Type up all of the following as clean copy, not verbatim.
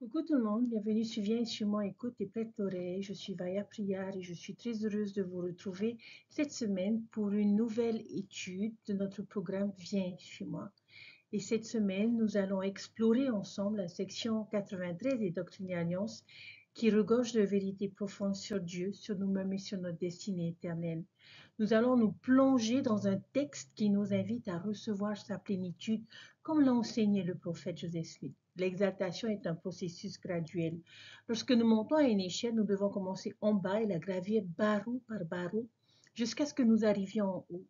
Coucou tout le monde, bienvenue sur Viens sur moi, écoute et prête l'oreille. Je suis Vaya Priar et je suis très heureuse de vous retrouver cette semaine pour une nouvelle étude de notre programme Viens chez moi. Et cette semaine, nous allons explorer ensemble la section 93 des Doctrines et Alliances qui regorge de vérités profondes sur Dieu, sur nous-mêmes et sur notre destinée éternelle. Nous allons nous plonger dans un texte qui nous invite à recevoir sa plénitude, comme l'a enseigné le prophète Joseph Smith. L'exaltation est un processus graduel. Lorsque nous montons à une échelle, nous devons commencer en bas et la gravir barreau par barreau jusqu'à ce que nous arrivions en haut.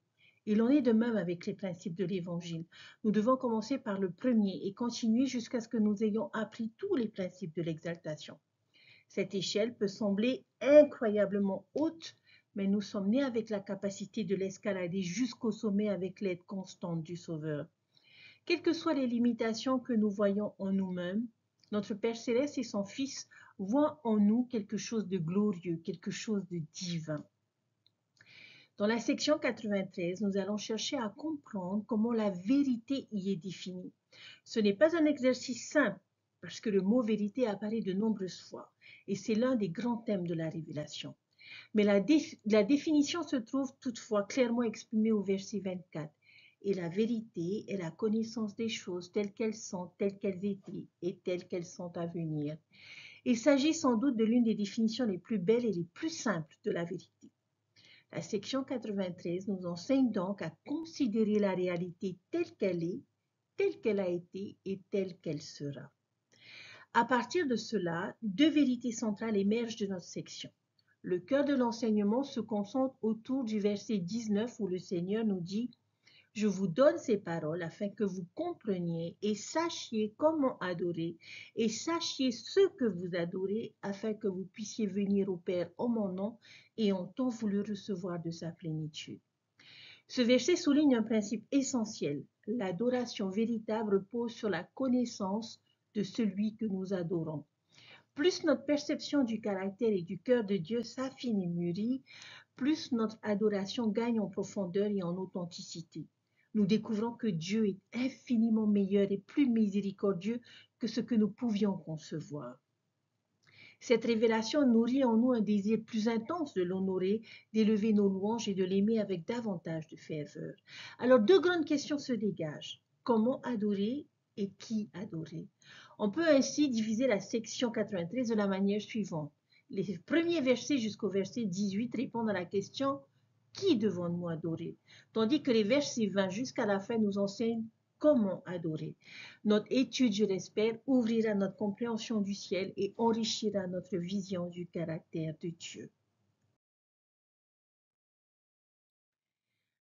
Il en est de même avec les principes de l'Évangile. Nous devons commencer par le premier et continuer jusqu'à ce que nous ayons appris tous les principes de l'exaltation. Cette échelle peut sembler incroyablement haute, mais nous sommes nés avec la capacité de l'escalader jusqu'au sommet avec l'aide constante du Sauveur. Quelles que soient les limitations que nous voyons en nous-mêmes, notre Père Céleste et son Fils voient en nous quelque chose de glorieux, quelque chose de divin. Dans la section 93, nous allons chercher à comprendre comment la vérité y est définie. Ce n'est pas un exercice simple, parce que le mot vérité apparaît de nombreuses fois, et c'est l'un des grands thèmes de la révélation. Mais la définition se trouve toutefois clairement exprimée au verset 24. Et la vérité est la connaissance des choses telles qu'elles sont, telles qu'elles étaient et telles qu'elles sont à venir. Il s'agit sans doute de l'une des définitions les plus belles et les plus simples de la vérité. La section 93 nous enseigne donc à considérer la réalité telle qu'elle est, telle qu'elle a été et telle qu'elle sera. À partir de cela, deux vérités centrales émergent de notre section. Le cœur de l'enseignement se concentre autour du verset 19 où le Seigneur nous dit « Je vous donne ces paroles afin que vous compreniez et sachiez comment adorer et sachiez ce que vous adorez afin que vous puissiez venir au Père en mon nom et en tant voulu recevoir de sa plénitude. » Ce verset souligne un principe essentiel. L'adoration véritable repose sur la connaissance de celui que nous adorons. Plus notre perception du caractère et du cœur de Dieu s'affine et mûrit, plus notre adoration gagne en profondeur et en authenticité. Nous découvrons que Dieu est infiniment meilleur et plus miséricordieux que ce que nous pouvions concevoir. Cette révélation nourrit en nous un désir plus intense de l'honorer, d'élever nos louanges et de l'aimer avec davantage de ferveur. Alors, deux grandes questions se dégagent. Comment adorer et qui adorer? On peut ainsi diviser la section 93 de la manière suivante. Les premiers versets jusqu'au verset 18 répondent à la question « Qui devons-nous adorer ?» Tandis que les versets 20 jusqu'à la fin nous enseignent comment adorer. Notre étude, je l'espère, ouvrira notre compréhension du ciel et enrichira notre vision du caractère de Dieu.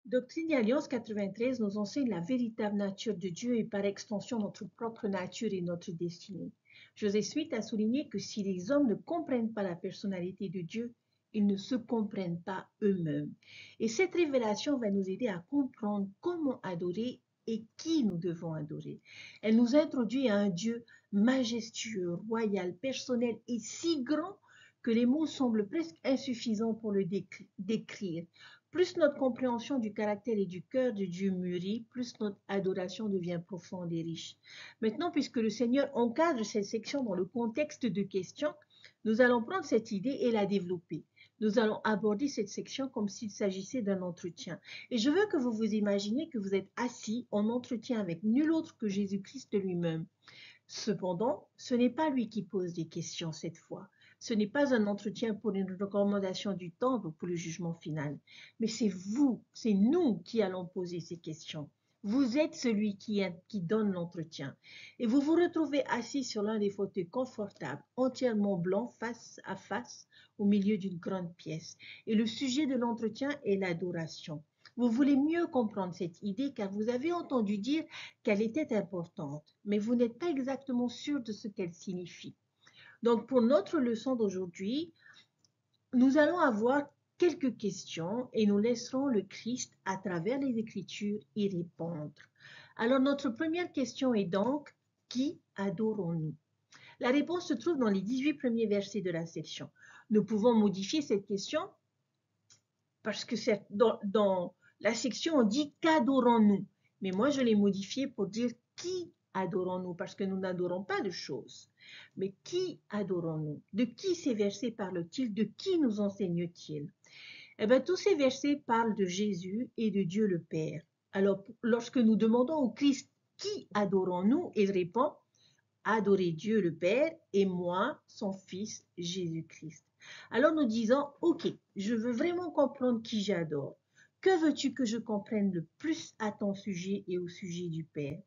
Doctrine et Alliance 93 nous enseigne la véritable nature de Dieu et par extension notre propre nature et notre destinée. Joseph Smith a souligné que si les hommes ne comprennent pas la personnalité de Dieu, ils ne se comprennent pas eux-mêmes. Et cette révélation va nous aider à comprendre comment adorer et qui nous devons adorer. Elle nous introduit à un Dieu majestueux, royal, personnel et si grand que les mots semblent presque insuffisants pour le décrire. Plus notre compréhension du caractère et du cœur de Dieu mûrit, plus notre adoration devient profonde et riche. Maintenant, puisque le Seigneur encadre cette section dans le contexte de questions, nous allons prendre cette idée et la développer. Nous allons aborder cette section comme s'il s'agissait d'un entretien. Et je veux que vous vous imaginiez que vous êtes assis en entretien avec nul autre que Jésus-Christ lui-même. Cependant, ce n'est pas lui qui pose des questions cette fois. Ce n'est pas un entretien pour une recommandation du temple ou pour le jugement final. Mais c'est vous, c'est nous qui allons poser ces questions. Vous êtes celui qui donne l'entretien. Et vous vous retrouvez assis sur l'un des fauteuils confortables, entièrement blanc, face à face, au milieu d'une grande pièce. Et le sujet de l'entretien est l'adoration. Vous voulez mieux comprendre cette idée car vous avez entendu dire qu'elle était importante, mais vous n'êtes pas exactement sûr de ce qu'elle signifie. Donc, pour notre leçon d'aujourd'hui, nous allons avoir quelques questions et nous laisserons le Christ, à travers les Écritures, y répondre. Alors, notre première question est donc, qui adorons-nous? La réponse se trouve dans les 18 premiers versets de la section. Nous pouvons modifier cette question parce que dans la section, on dit qu'adorons-nous. Mais moi, je l'ai modifié pour dire qui adorons-nous? Parce que nous n'adorons pas de choses. Mais qui adorons-nous? De qui ces versets parlent-ils? De qui nous enseignent-ils? Eh bien, tous ces versets parlent de Jésus et de Dieu le Père. Alors, lorsque nous demandons au Christ, qui adorons-nous? Il répond, adorer Dieu le Père et moi, son Fils Jésus-Christ. Alors nous disons, ok, je veux vraiment comprendre qui j'adore. Que veux-tu que je comprenne le plus à ton sujet et au sujet du Père?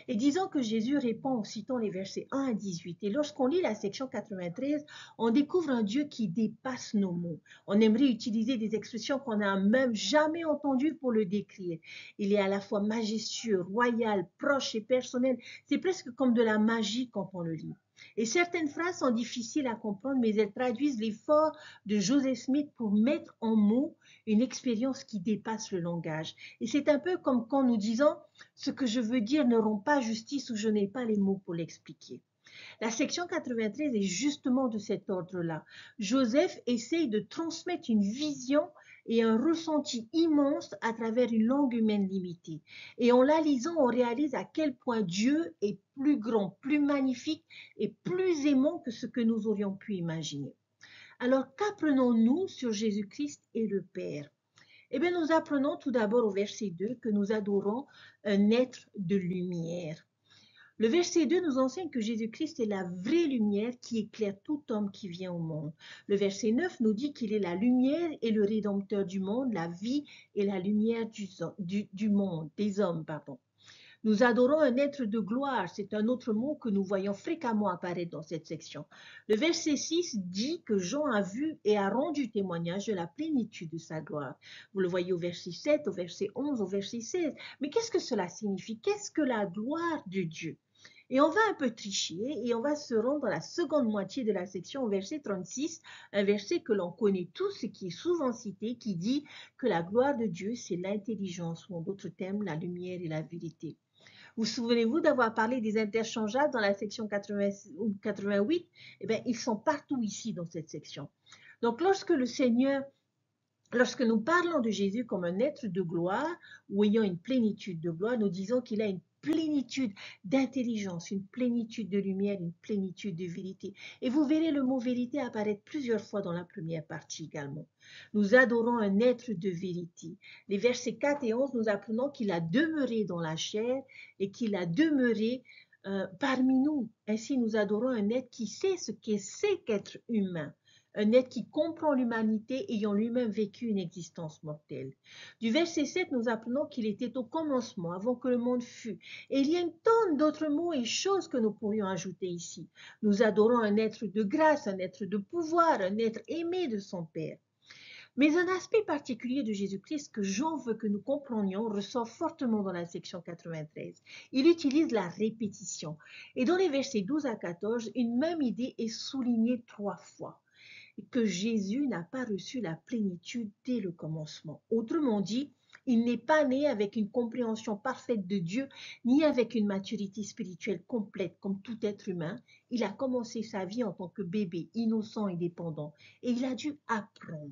Et disons que Jésus répond en citant les versets 1 à 18. Et lorsqu'on lit la section 93, on découvre un Dieu qui dépasse nos mots. On aimerait utiliser des expressions qu'on n'a même jamais entendues pour le décrire. Il est à la fois majestueux, royal, proche et personnel. C'est presque comme de la magie quand on le lit. Et certaines phrases sont difficiles à comprendre, mais elles traduisent l'effort de Joseph Smith pour mettre en mots une expérience qui dépasse le langage. Et c'est un peu comme quand nous disons ce que je veux dire ne rend pas justice ou je n'ai pas les mots pour l'expliquer. La section 93 est justement de cet ordre-là. Joseph essaye de transmettre une vision et un ressenti immense à travers une langue humaine limitée. Et en la lisant, on réalise à quel point Dieu est plus grand, plus magnifique et plus aimant que ce que nous aurions pu imaginer. Alors, qu'apprenons-nous sur Jésus-Christ et le Père? Eh bien, nous apprenons tout d'abord au verset 2 que nous adorons un être de lumière. Le verset 2 nous enseigne que Jésus-Christ est la vraie lumière qui éclaire tout homme qui vient au monde. Le verset 9 nous dit qu'il est la lumière et le rédempteur du monde, la vie et la lumière du monde, des hommes, pardon. Nous adorons un être de gloire, c'est un autre mot que nous voyons fréquemment apparaître dans cette section. Le verset 6 dit que Jean a vu et a rendu témoignage de la plénitude de sa gloire. Vous le voyez au verset 7, au verset 11, au verset 16. Mais qu'est-ce que cela signifie? Qu'est-ce que la gloire de Dieu? Et on va un peu tricher et on va se rendre dans la seconde moitié de la section au verset 36, un verset que l'on connaît tous et qui est souvent cité, qui dit que la gloire de Dieu, c'est l'intelligence, ou en d'autres termes, la lumière et la vérité. Vous souvenez-vous d'avoir parlé des interchangeables dans la section 80 ou 88? Eh bien, ils sont partout ici dans cette section. Donc, lorsque nous parlons de Jésus comme un être de gloire ou ayant une plénitude de gloire, nous disons qu'il a une plénitude d'intelligence, une plénitude de lumière, une plénitude de vérité. Et vous verrez le mot vérité apparaître plusieurs fois dans la première partie également. Nous adorons un être de vérité. Les versets 4 et 11, nous apprenons qu'il a demeuré dans la chair et qu'il a demeuré parmi nous. Ainsi, nous adorons un être qui sait ce c'est qu'être humain. Un être qui comprend l'humanité ayant lui-même vécu une existence mortelle. Du verset 7, nous apprenons qu'il était au commencement, avant que le monde fût. Et il y a une tonne d'autres mots et choses que nous pourrions ajouter ici. Nous adorons un être de grâce, un être de pouvoir, un être aimé de son Père. Mais un aspect particulier de Jésus-Christ que Jean veut que nous comprenions ressort fortement dans la section 93. Il utilise la répétition. Et dans les versets 12 à 14, une même idée est soulignée 3 fois. Que Jésus n'a pas reçu la plénitude dès le commencement. Autrement dit, il n'est pas né avec une compréhension parfaite de Dieu, ni avec une maturité spirituelle complète comme tout être humain. Il a commencé sa vie en tant que bébé, innocent et dépendant, et il a dû apprendre.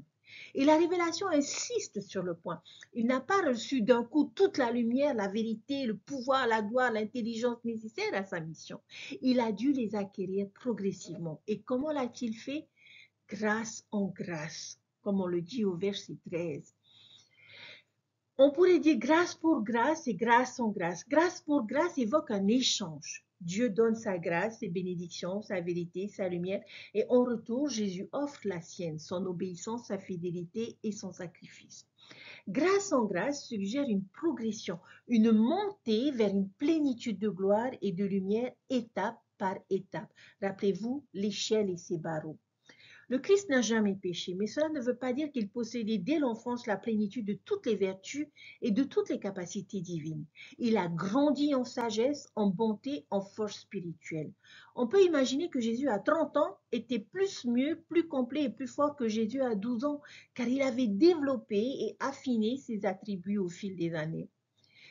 Et la révélation insiste sur le point. Il n'a pas reçu d'un coup toute la lumière, la vérité, le pouvoir, la gloire, l'intelligence nécessaires à sa mission. Il a dû les acquérir progressivement. Et comment l'a-t-il fait? Grâce en grâce, comme on le dit au verset 13. On pourrait dire grâce pour grâce et grâce en grâce. Grâce pour grâce évoque un échange. Dieu donne sa grâce, ses bénédictions, sa vérité, sa lumière, et en retour, Jésus offre la sienne, son obéissance, sa fidélité et son sacrifice. Grâce en grâce suggère une progression, une montée vers une plénitude de gloire et de lumière étape par étape. Rappelez-vous l'échelle et ses barreaux. Le Christ n'a jamais péché, mais cela ne veut pas dire qu'il possédait dès l'enfance la plénitude de toutes les vertus et de toutes les capacités divines. Il a grandi en sagesse, en bonté, en force spirituelle. On peut imaginer que Jésus à 30 ans était plus mieux, plus complet et plus fort que Jésus à 12 ans, car il avait développé et affiné ses attributs au fil des années.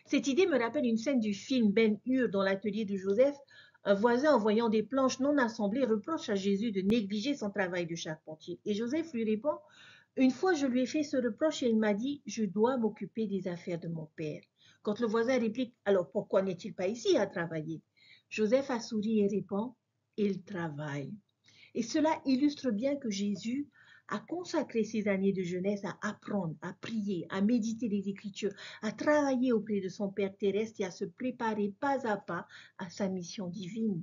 Cette idée me rappelle une scène du film Ben-Hur dans l'atelier de Joseph. Un voisin, en voyant des planches non assemblées, reproche à Jésus de négliger son travail de charpentier. Et Joseph lui répond, une fois je lui ai fait ce reproche et il m'a dit, je dois m'occuper des affaires de mon père. Quand le voisin réplique, alors pourquoi n'est-il pas ici à travailler? Joseph a souri et répond, il travaille. Et cela illustre bien que Jésus a consacré ses années de jeunesse à apprendre, à prier, à méditer les Écritures, à travailler auprès de son Père terrestre et à se préparer pas à pas à sa mission divine.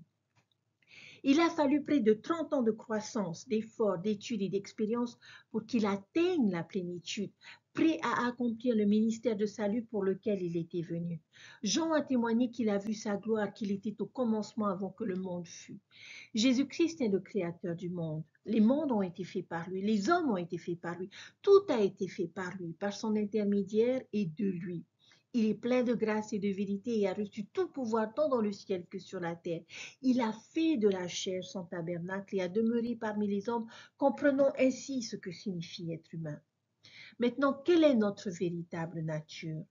Il a fallu près de 30 ans de croissance, d'efforts, d'études et d'expérience pour qu'il atteigne la plénitude, prêt à accomplir le ministère de salut pour lequel il était venu. Jean a témoigné qu'il a vu sa gloire, qu'il était au commencement avant que le monde fût. Jésus-Christ est le créateur du monde. Les mondes ont été faits par lui, les hommes ont été faits par lui, tout a été fait par lui, par son intermédiaire et de lui. Il est plein de grâce et de vérité et a reçu tout pouvoir tant dans le ciel que sur la terre. Il a fait de la chair son tabernacle et a demeuré parmi les hommes, comprenant ainsi ce que signifie être humain. Maintenant, quelle est notre véritable nature?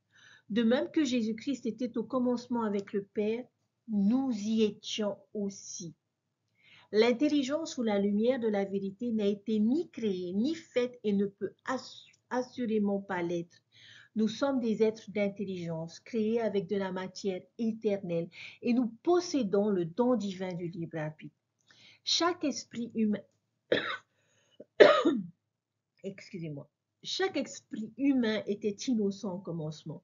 De même que Jésus-Christ était au commencement avec le Père, nous y étions aussi. L'intelligence ou la lumière de la vérité n'a été ni créée, ni faite et ne peut assurément pas l'être. Nous sommes des êtres d'intelligence, créés avec de la matière éternelle, et nous possédons le don divin du libre arbitre. Chaque esprit humain, chaque esprit humain était innocent au commencement.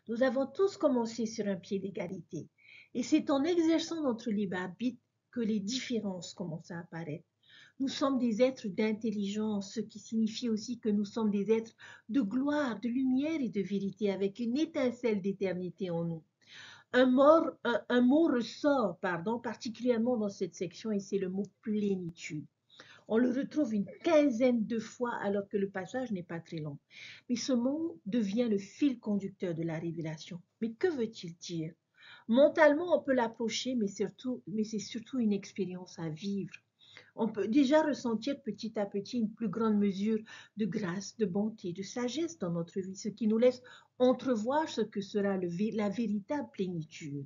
Nous avons tous commencé sur un pied d'égalité, et c'est en exerçant notre libre arbitre que les différences commencent à apparaître. Nous sommes des êtres d'intelligence, ce qui signifie aussi que nous sommes des êtres de gloire, de lumière et de vérité, avec une étincelle d'éternité en nous. Un mot ressort, particulièrement dans cette section, et c'est le mot plénitude. On le retrouve une quinzaine de fois alors que le passage n'est pas très long. Mais ce mot devient le fil conducteur de la révélation. Mais que veut-il dire? Mentalement, on peut l'approcher, mais c'est surtout une expérience à vivre. On peut déjà ressentir petit à petit une plus grande mesure de grâce, de bonté, de sagesse dans notre vie, ce qui nous laisse entrevoir ce que sera la véritable plénitude.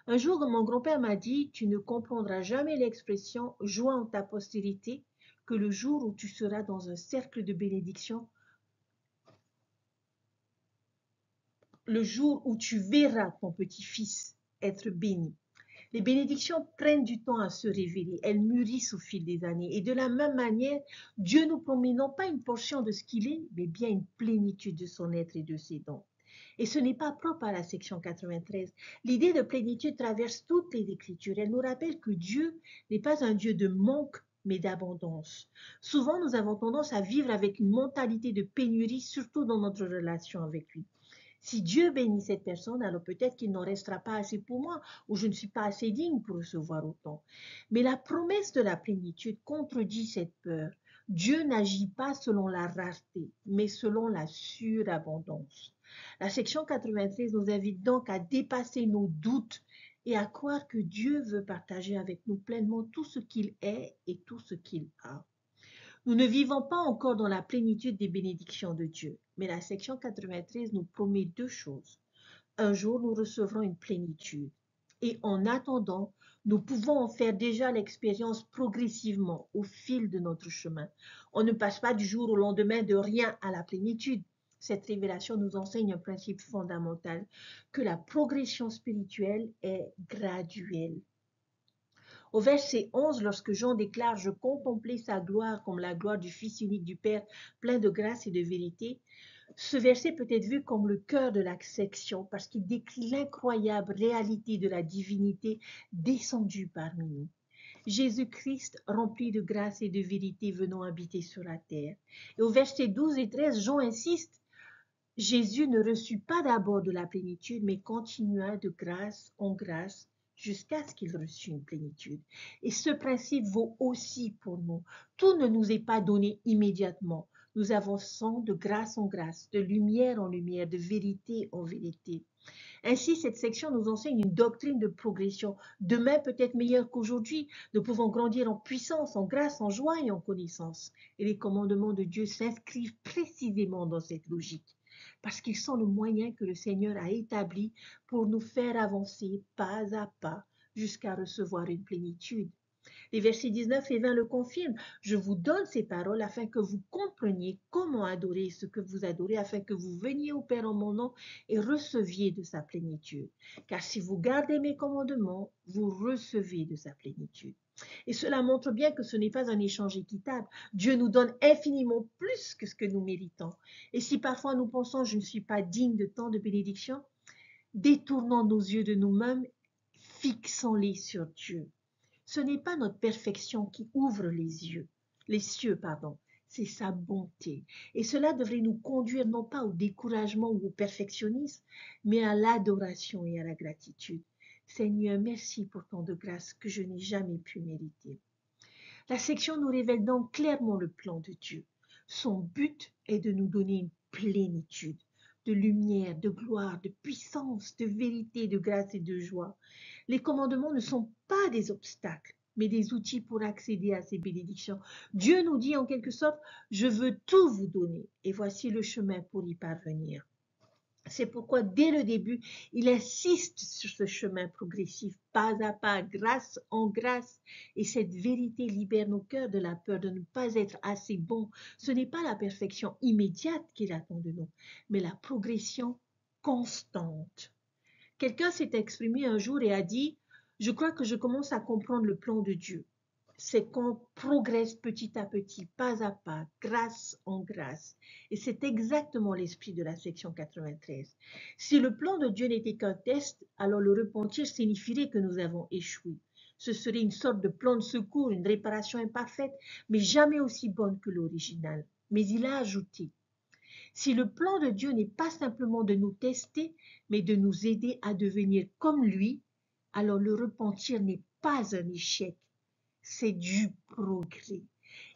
Un jour, mon grand-père m'a dit, tu ne comprendras jamais l'expression joie en ta postérité que le jour où tu seras dans un cercle de bénédiction, le jour où tu verras ton petit-fils être béni. Les bénédictions prennent du temps à se révéler, elles mûrissent au fil des années. Et de la même manière, Dieu nous promet non pas une portion de ce qu'il est, mais bien une plénitude de son être et de ses dons. Et ce n'est pas propre à la section 93. L'idée de plénitude traverse toutes les Écritures. Elle nous rappelle que Dieu n'est pas un Dieu de manque, mais d'abondance. Souvent, nous avons tendance à vivre avec une mentalité de pénurie, surtout dans notre relation avec lui. Si Dieu bénit cette personne, alors peut-être qu'il n'en restera pas assez pour moi, ou je ne suis pas assez digne pour recevoir autant. Mais la promesse de la plénitude contredit cette peur. Dieu n'agit pas selon la rareté, mais selon la surabondance. La section 93 nous invite donc à dépasser nos doutes et à croire que Dieu veut partager avec nous pleinement tout ce qu'il est et tout ce qu'il a. Nous ne vivons pas encore dans la plénitude des bénédictions de Dieu, mais la section 93 nous promet deux choses. Un jour, nous recevrons une plénitude. Et en attendant, nous pouvons en faire déjà l'expérience progressivement au fil de notre chemin. On ne passe pas du jour au lendemain de rien à la plénitude. Cette révélation nous enseigne un principe fondamental, que la progression spirituelle est graduelle. Au verset 11, lorsque Jean déclare « Je contemplais sa gloire comme la gloire du Fils unique du Père, plein de grâce et de vérité », ce verset peut être vu comme le cœur de la section parce qu'il décrit l'incroyable réalité de la divinité descendue parmi nous. Jésus-Christ, rempli de grâce et de vérité, venant habiter sur la terre. Et au verset 12 et 13, Jean insiste, Jésus ne reçut pas d'abord de la plénitude, mais continua de grâce en grâce jusqu'à ce qu'il reçût une plénitude. Et ce principe vaut aussi pour nous. Tout ne nous est pas donné immédiatement. Nous avançons de grâce en grâce, de lumière en lumière, de vérité en vérité. Ainsi, cette section nous enseigne une doctrine de progression. Demain peut être meilleure qu'aujourd'hui. Nous pouvons grandir en puissance, en grâce, en joie et en connaissance. Et les commandements de Dieu s'inscrivent précisément dans cette logique, parce qu'ils sont le moyen que le Seigneur a établi pour nous faire avancer pas à pas jusqu'à recevoir une plénitude. Les versets 19 et 20 le confirment. Je vous donne ces paroles afin que vous compreniez comment adorer ce que vous adorez, afin que vous veniez au Père en mon nom et receviez de sa plénitude. Car si vous gardez mes commandements, vous recevez de sa plénitude. Et cela montre bien que ce n'est pas un échange équitable. Dieu nous donne infiniment plus que ce que nous méritons. Et si parfois nous pensons, je ne suis pas digne de tant de bénédictions, détournons nos yeux de nous-mêmes, fixons-les sur Dieu. Ce n'est pas notre perfection qui ouvre les cieux, c'est sa bonté. Et cela devrait nous conduire non pas au découragement ou au perfectionnisme, mais à l'adoration et à la gratitude. Seigneur, merci pour tant de grâce que je n'ai jamais pu mériter. La section nous révèle donc clairement le plan de Dieu. Son but est de nous donner une plénitude de lumière, de gloire, de puissance, de vérité, de grâce et de joie. Les commandements ne sont pas des obstacles, mais des outils pour accéder à ces bénédictions. Dieu nous dit en quelque sorte, je veux tout vous donner et voici le chemin pour y parvenir. C'est pourquoi, dès le début, il insiste sur ce chemin progressif, pas à pas, grâce en grâce. Et cette vérité libère nos cœurs de la peur de ne pas être assez bons. Ce n'est pas la perfection immédiate qu'il attend de nous, mais la progression constante. Quelqu'un s'est exprimé un jour et a dit, « Je crois que je commence à comprendre le plan de Dieu. C'est qu'on progresse petit à petit, pas à pas, grâce en grâce. » Et c'est exactement l'esprit de la section 93. Si le plan de Dieu n'était qu'un test, alors le repentir signifierait que nous avons échoué. Ce serait une sorte de plan de secours, une réparation imparfaite, mais jamais aussi bonne que l'original. Mais il a ajouté, si le plan de Dieu n'est pas simplement de nous tester, mais de nous aider à devenir comme lui, alors le repentir n'est pas un échec, c'est du progrès.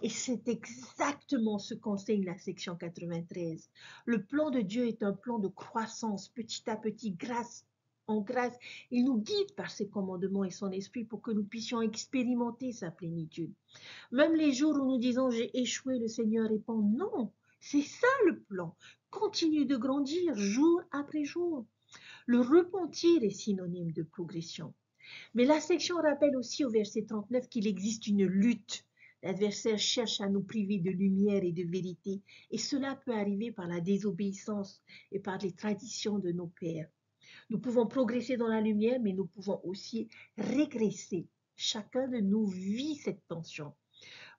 Et c'est exactement ce qu'enseigne la section 93. Le plan de Dieu est un plan de croissance, petit à petit, grâce en grâce. Il nous guide par ses commandements et son esprit pour que nous puissions expérimenter sa plénitude. Même les jours où nous disons j'ai échoué, le Seigneur répond non. C'est ça le plan. Continue de grandir jour après jour. Le repentir est synonyme de progression. Mais la section rappelle aussi au verset 39 qu'il existe une lutte. L'adversaire cherche à nous priver de lumière et de vérité, et cela peut arriver par la désobéissance et par les traditions de nos pères. Nous pouvons progresser dans la lumière, mais nous pouvons aussi régresser. Chacun de nous vit cette tension.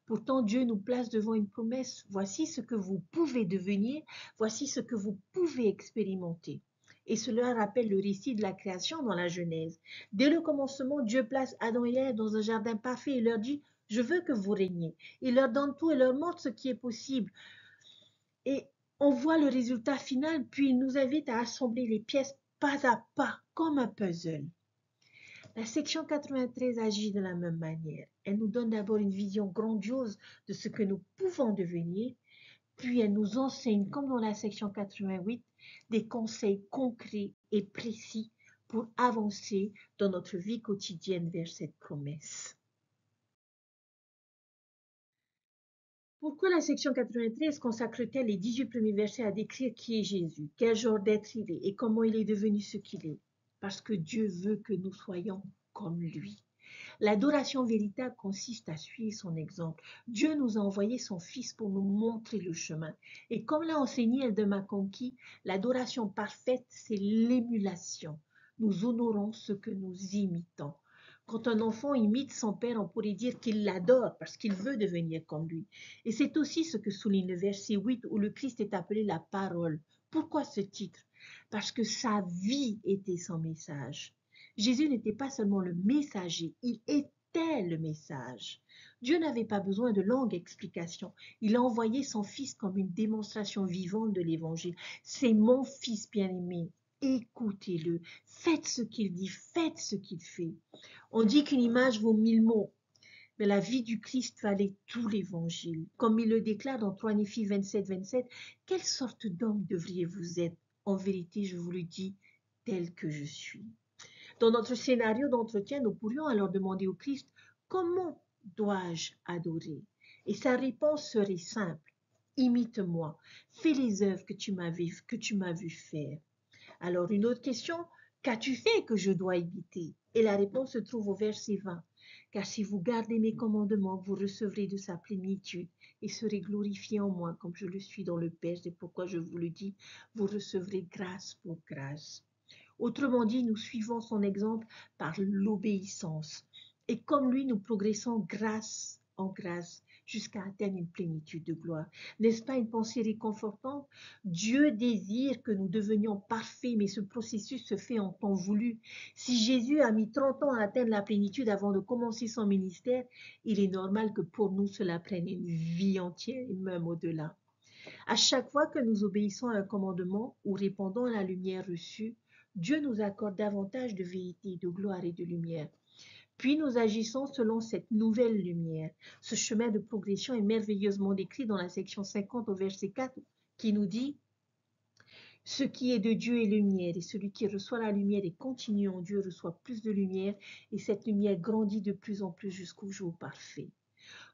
Pourtant, Dieu nous place devant une promesse. Voici ce que vous pouvez devenir, voici ce que vous pouvez expérimenter. Et cela rappelle le récit de la création dans la Genèse. Dès le commencement, Dieu place Adam et Ève dans un jardin parfait et leur dit, je veux que vous régniez. Il leur donne tout et leur montre ce qui est possible. Et on voit le résultat final, puis il nous invite à assembler les pièces pas à pas, comme un puzzle. La section 93 agit de la même manière. Elle nous donne d'abord une vision grandiose de ce que nous pouvons devenir, puis elle nous enseigne, comme dans la section 88, des conseils concrets et précis pour avancer dans notre vie quotidienne vers cette promesse. Pourquoi la section 93 consacre-t-elle les 18 premiers versets à décrire qui est Jésus, quel genre d'être il est et comment il est devenu ce qu'il est? Parce que Dieu veut que nous soyons comme lui. L'adoration véritable consiste à suivre son exemple. Dieu nous a envoyé son Fils pour nous montrer le chemin. Et comme l'a enseigné Elder McConkie, l'adoration parfaite, c'est l'émulation. Nous honorons ce que nous imitons. Quand un enfant imite son père, on pourrait dire qu'il l'adore parce qu'il veut devenir comme lui. Et c'est aussi ce que souligne le verset 8 où le Christ est appelé la parole. Pourquoi ce titre? Parce que sa vie était son message. Jésus n'était pas seulement le messager, il était le message. Dieu n'avait pas besoin de longues explications. Il a envoyé son Fils comme une démonstration vivante de l'Évangile. C'est mon Fils bien-aimé. Écoutez-le. Faites ce qu'il dit, faites ce qu'il fait. On dit qu'une image vaut 1000 mots. Mais la vie du Christ valait tout l'Évangile. Comme il le déclare dans 3 Néphi 27, 27, quelle sorte d'homme devriez-vous être? En vérité, je vous le dis, tel que je suis. Dans notre scénario d'entretien, nous pourrions alors demander au Christ, comment dois-je adorer? Et sa réponse serait simple, imite-moi, fais les œuvres que tu m'as vu faire. Alors une autre question, qu'as-tu fait que je dois imiter? Et la réponse se trouve au verset 20. Car si vous gardez mes commandements, vous recevrez de sa plénitude et serez glorifiés en moi comme je le suis dans le Père. C'est pourquoi je vous le dis, vous recevrez grâce pour grâce. Autrement dit, nous suivons son exemple par l'obéissance. Et comme lui, nous progressons grâce en grâce jusqu'à atteindre une plénitude de gloire. N'est-ce pas une pensée réconfortante? Dieu désire que nous devenions parfaits, mais ce processus se fait en temps voulu. Si Jésus a mis 30 ans à atteindre la plénitude avant de commencer son ministère, il est normal que pour nous, cela prenne une vie entière et même au-delà. À chaque fois que nous obéissons à un commandement ou répondons à la lumière reçue, Dieu nous accorde davantage de vérité, de gloire et de lumière. Puis nous agissons selon cette nouvelle lumière. Ce chemin de progression est merveilleusement décrit dans la section 50 au verset 4 qui nous dit « Ce qui est de Dieu est lumière et celui qui reçoit la lumière et continue en Dieu reçoit plus de lumière et cette lumière grandit de plus en plus jusqu'au jour parfait. »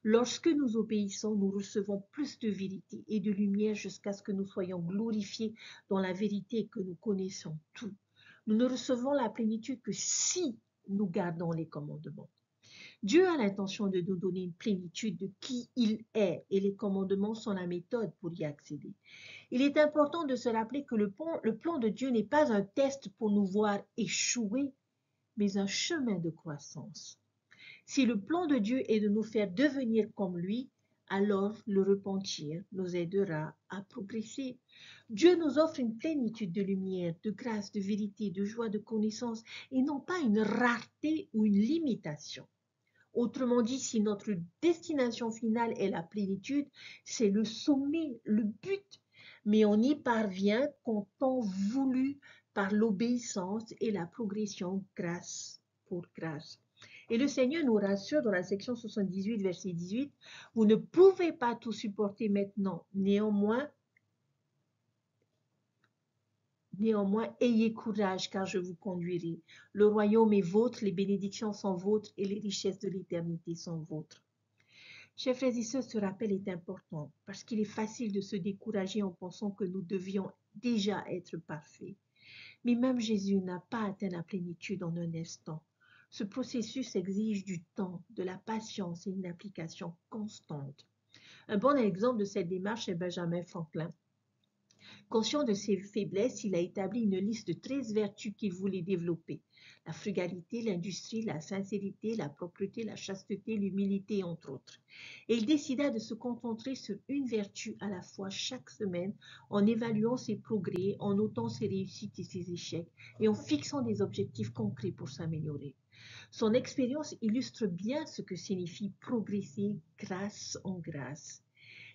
Lorsque nous obéissons, nous recevons plus de vérité et de lumière jusqu'à ce que nous soyons glorifiés dans la vérité et que nous connaissons tout. Nous ne recevons la plénitude que si nous gardons les commandements. Dieu a l'intention de nous donner une plénitude de qui il est et les commandements sont la méthode pour y accéder. Il est important de se rappeler que le plan de Dieu n'est pas un test pour nous voir échouer, mais un chemin de croissance. Si le plan de Dieu est de nous faire devenir comme lui, alors le repentir nous aidera à progresser. Dieu nous offre une plénitude de lumière, de grâce, de vérité, de joie, de connaissance, et non pas une rareté ou une limitation. Autrement dit, si notre destination finale est la plénitude, c'est le sommet, le but, mais on y parvient qu'en temps voulu par l'obéissance et la progression grâce pour grâce. Et le Seigneur nous rassure dans la section 78, verset 18, « Vous ne pouvez pas tout supporter maintenant, néanmoins, ayez courage, car je vous conduirai. Le royaume est vôtre, les bénédictions sont vôtres et les richesses de l'éternité sont vôtres. » Chers frères et sœurs, ce rappel est important parce qu'il est facile de se décourager en pensant que nous devions déjà être parfaits. Mais même Jésus n'a pas atteint la plénitude en un instant. Ce processus exige du temps, de la patience et une application constante. Un bon exemple de cette démarche est Benjamin Franklin. Conscient de ses faiblesses, il a établi une liste de 13 vertus qu'il voulait développer. La frugalité, l'industrie, la sincérité, la propreté, la chasteté, l'humilité, entre autres. Et il décida de se concentrer sur une vertu à la fois chaque semaine, en évaluant ses progrès, en notant ses réussites et ses échecs, et en fixant des objectifs concrets pour s'améliorer. Son expérience illustre bien ce que signifie progresser grâce en grâce.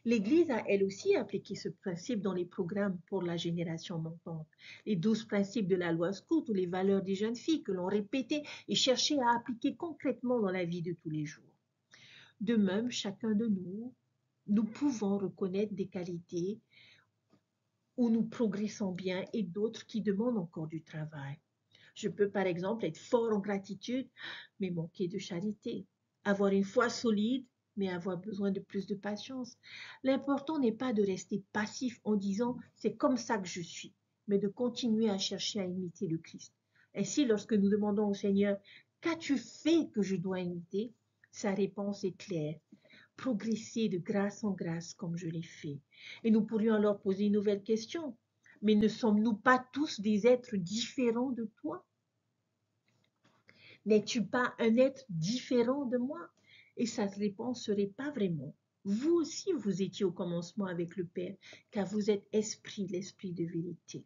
L'Église a elle aussi appliqué ce principe dans les programmes pour la génération montante. Les 12 principes de la loi scout ou les valeurs des jeunes filles que l'on répétait et cherchait à appliquer concrètement dans la vie de tous les jours. De même, chacun de nous pouvons reconnaître des qualités où nous progressons bien et d'autres qui demandent encore du travail. Je peux par exemple être fort en gratitude, mais manquer de charité. Avoir une foi solide, mais avoir besoin de plus de patience. L'important n'est pas de rester passif en disant « c'est comme ça que je suis », mais de continuer à chercher à imiter le Christ. Ainsi, lorsque nous demandons au Seigneur « qu'as-tu fait que je dois imiter ?» sa réponse est claire. Progresser de grâce en grâce comme je l'ai fait. Et nous pourrions alors poser une nouvelle question. Mais ne sommes-nous pas tous des êtres différents de toi? N'es-tu pas un être différent de moi? Et sa réponse serait pas vraiment. Vous aussi, vous étiez au commencement avec le Père, car vous êtes esprit, l'esprit de vérité.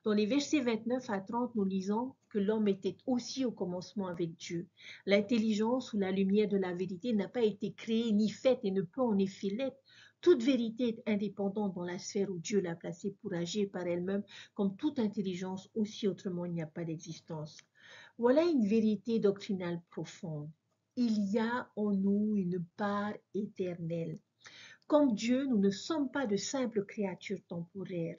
Dans les versets 29 à 30, nous lisons que l'homme était aussi au commencement avec Dieu. L'intelligence ou la lumière de la vérité n'a pas été créée ni faite et ne peut en effet l'être. Toute vérité est indépendante dans la sphère où Dieu l'a placée pour agir par elle-même, comme toute intelligence, aussi autrement il n'y a pas d'existence. Voilà une vérité doctrinale profonde. Il y a en nous une part éternelle. Comme Dieu, nous ne sommes pas de simples créatures temporaires.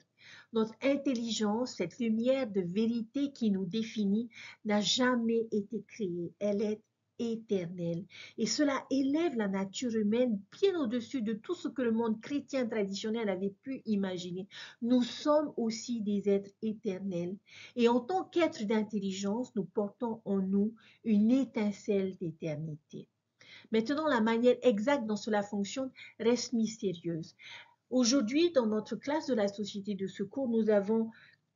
Notre intelligence, cette lumière de vérité qui nous définit, n'a jamais été créée. Elle est éternelle. Et cela élève la nature humaine bien au-dessus de tout ce que le monde chrétien traditionnel avait pu imaginer. Nous sommes aussi des êtres éternels. Et en tant qu'êtres d'intelligence, nous portons en nous une étincelle d'éternité. Maintenant, la manière exacte dont cela fonctionne reste mystérieuse. Aujourd'hui, dans notre classe de la Société de secours, nous avons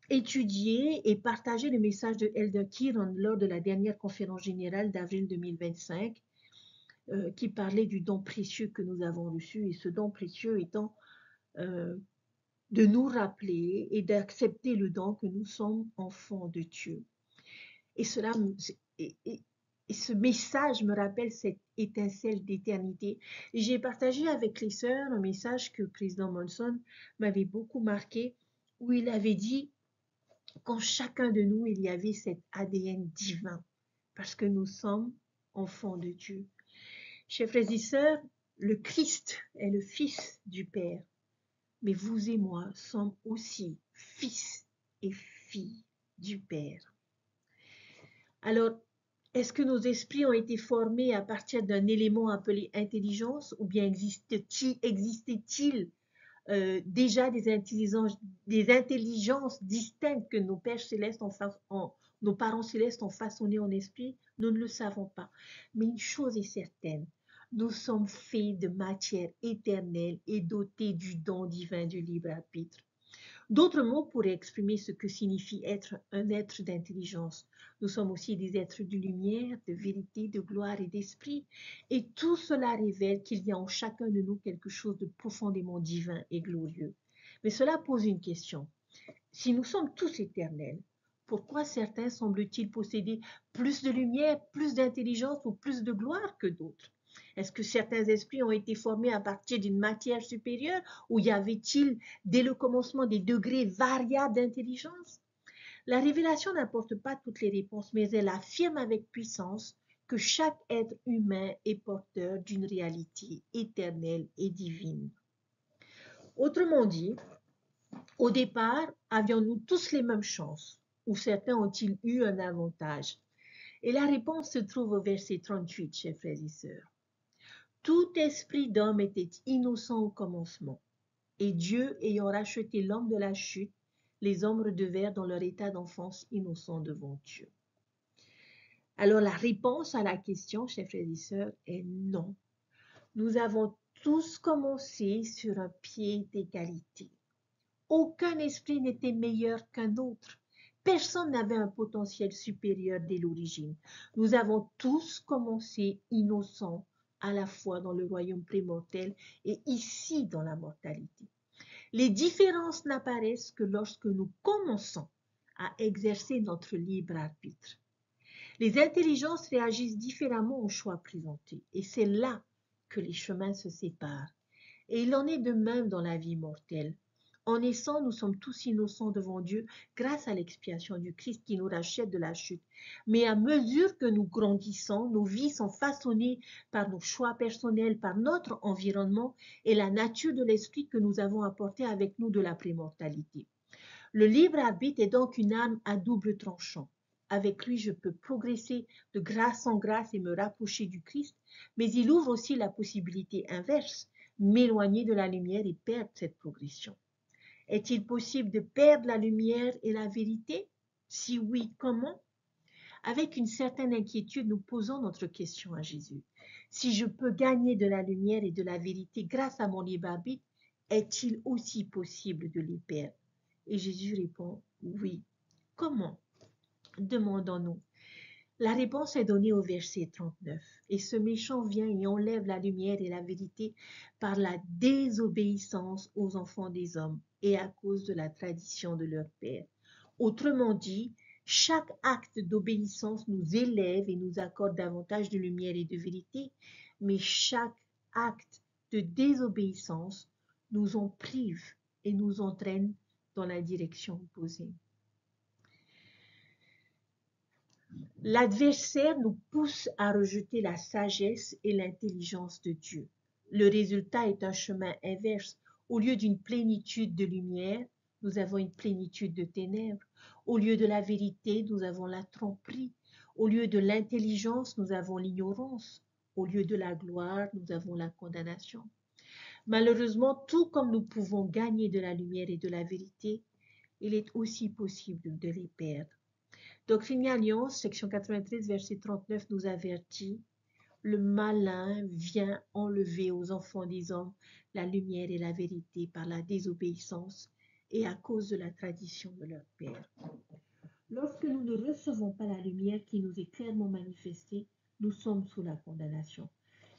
étudié et partagé le message de Elder Keeron lors de la dernière conférence générale d'avril 2025, qui parlait du don précieux que nous avons reçu, et ce don précieux étant de nous rappeler et d'accepter le don que nous sommes enfants de Dieu. Et cela, et ce message me rappelle cette étincelle d'éternité. J'ai partagé avec les sœurs un message que le président Monson m'avait beaucoup marqué, où il avait dit qu'en chacun de nous, il y avait cet ADN divin, parce que nous sommes enfants de Dieu. Chers frères et sœurs, le Christ est le Fils du Père, mais vous et moi sommes aussi fils et filles du Père. Alors, est-ce que nos esprits ont été formés à partir d'un élément appelé intelligence, ou bien existait-il déjà des intelligences distinctes que nos pères célestes nos parents célestes ont façonnées en esprit? Nous ne le savons pas. Mais une chose est certaine, nous sommes faits de matière éternelle et dotés du don divin du libre arbitre. D'autres mots pourraient exprimer ce que signifie être un être d'intelligence. Nous sommes aussi des êtres de lumière, de vérité, de gloire et d'esprit. Et tout cela révèle qu'il y a en chacun de nous quelque chose de profondément divin et glorieux. Mais cela pose une question. Si nous sommes tous éternels, pourquoi certains semblent-ils posséder plus de lumière, plus d'intelligence ou plus de gloire que d'autres? Est-ce que certains esprits ont été formés à partir d'une matière supérieure, ou y avait-il dès le commencement des degrés variables d'intelligence? La révélation n'apporte pas toutes les réponses, mais elle affirme avec puissance que chaque être humain est porteur d'une réalité éternelle et divine. Autrement dit, au départ, avions-nous tous les mêmes chances, ou certains ont-ils eu un avantage? Et la réponse se trouve au verset 38, chers frères et sœurs. Tout esprit d'homme était innocent au commencement, et Dieu ayant racheté l'homme de la chute, les hommes redevinrent dans leur état d'enfance innocent devant Dieu. Alors la réponse à la question, chers frères et sœurs, est non. Nous avons tous commencé sur un pied d'égalité. Aucun esprit n'était meilleur qu'un autre. Personne n'avait un potentiel supérieur dès l'origine. Nous avons tous commencé innocents à la fois dans le royaume prémortel et ici dans la mortalité. Les différences n'apparaissent que lorsque nous commençons à exercer notre libre arbitre. Les intelligences réagissent différemment aux choix présentés, et c'est là que les chemins se séparent. Et il en est de même dans la vie mortelle. En naissant, nous sommes tous innocents devant Dieu grâce à l'expiation du Christ qui nous rachète de la chute. Mais à mesure que nous grandissons, nos vies sont façonnées par nos choix personnels, par notre environnement et la nature de l'esprit que nous avons apporté avec nous de la prémortalité. Le libre arbitre est donc une arme à double tranchant. Avec lui, je peux progresser de grâce en grâce et me rapprocher du Christ, mais il ouvre aussi la possibilité inverse, m'éloigner de la lumière et perdre cette progression. Est-il possible de perdre la lumière et la vérité? Si oui, comment? Avec une certaine inquiétude, nous posons notre question à Jésus. Si je peux gagner de la lumière et de la vérité grâce à mon libre arbitre, est-il aussi possible de les perdre? Et Jésus répond, oui. Comment? Demandons-nous. La réponse est donnée au verset 39. Et ce méchant vient et enlève la lumière et la vérité par la désobéissance aux enfants des hommes et à cause de la tradition de leur père. Autrement dit, chaque acte d'obéissance nous élève et nous accorde davantage de lumière et de vérité, mais chaque acte de désobéissance nous en prive et nous entraîne dans la direction opposée. L'adversaire nous pousse à rejeter la sagesse et l'intelligence de Dieu. Le résultat est un chemin inverse. Au lieu d'une plénitude de lumière, nous avons une plénitude de ténèbres. Au lieu de la vérité, nous avons la tromperie. Au lieu de l'intelligence, nous avons l'ignorance. Au lieu de la gloire, nous avons la condamnation. Malheureusement, tout comme nous pouvons gagner de la lumière et de la vérité, il est aussi possible de les perdre. Doctrine et Alliance, section 93, verset 39, nous avertit: le malin vient enlever aux enfants des hommes la lumière et la vérité par la désobéissance et à cause de la tradition de leur père. Lorsque nous ne recevons pas la lumière qui nous est clairement manifestée, nous sommes sous la condamnation.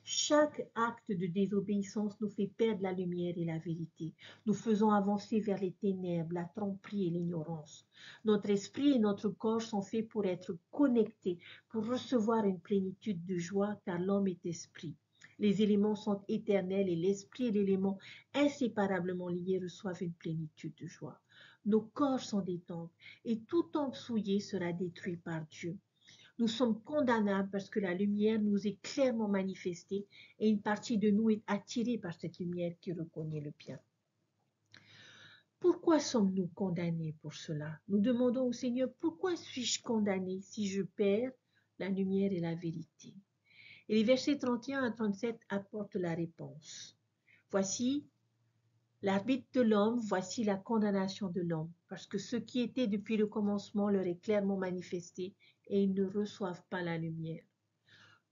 Chaque acte de désobéissance nous fait perdre la lumière et la vérité. Nous faisons avancer vers les ténèbres, la tromperie et l'ignorance. Notre esprit et notre corps sont faits pour être connectés, pour recevoir une plénitude de joie, car l'homme est esprit. Les éléments sont éternels et l'esprit et l'élément inséparablement liés reçoivent une plénitude de joie. Nos corps sont des temples et tout temple souillé sera détruit par Dieu. Nous sommes condamnables parce que la lumière nous est clairement manifestée et une partie de nous est attirée par cette lumière qui reconnaît le bien. Pourquoi sommes-nous condamnés pour cela? Nous demandons au Seigneur: pourquoi suis-je condamné si je perds la lumière et la vérité? Et les versets 31 à 37 apportent la réponse. Voici l'arbitre de l'homme, voici la condamnation de l'homme, parce que ce qui était depuis le commencement leur est clairement manifesté et ils ne reçoivent pas la lumière.